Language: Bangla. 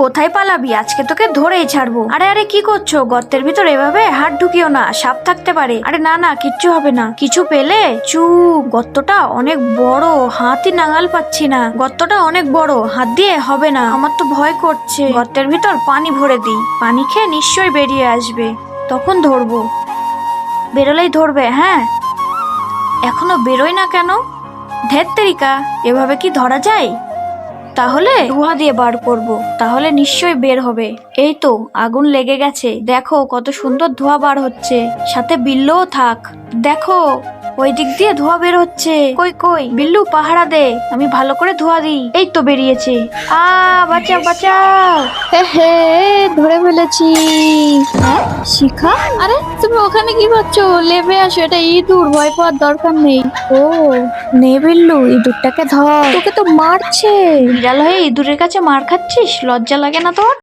কোথায় পালাবি? আজকে তোকে ধরেই ছাড়বো। আরে আরে কি করছো? গর্তের ভিতর এভাবে হাত ঢুকিও না, সাপ থাকতে পারে। আরে না না, কিচ্ছু হবে না। কিছু পেলে? চুপ, গর্তটা অনেক বড়, হাতই নাগাল পাচ্ছি না। গর্তটা অনেক বড়, হাত দিয়ে হবে না। আমার তো ভয় করছে। গর্তের ভিতর পানি ভরে দিই, পানি খেয়ে নিশ্চয়ই বেরিয়ে আসবে, তখন ধরবো। বেরোলেই ধরবে? হ্যাঁ। এখনো বেরোয় না কেন? ধেত্তেরিকা, এভাবে কি ধরা যায়? তাহলে ধোঁয়া দিয়ে বার করব, তাহলে নিশ্চয়ই বের হবে। এই তো আগুন লেগে গেছে, দেখো কত সুন্দর ধোঁয়া বার হচ্ছে। সাথে বিল্লুও থাক, দেখো ওই দিক দিয়ে ধোঁয়া বের হচ্ছে। কই কই বিল্লু, পাহারা দে, আমি ভালো করে ধোঁয়া দিই। এই তো বেরিয়েছে। বাঁচাও বাঁচাও। হে, ধরে ফেলেছি। হ্যাঁ, শিখা, আরে তুমি ওখানে কি করছো? লেবে আসো, এটা ইঁদুর, ভয় পাওয়ার দরকার নেই। ও, নে বিল্লু, ইঁদুরটাকে ধর, তোকে তো মারছে। বিড়াল হয়ে ইঁদুরের কাছে মার খাচ্ছিস? লজ্জা লাগে না তোর?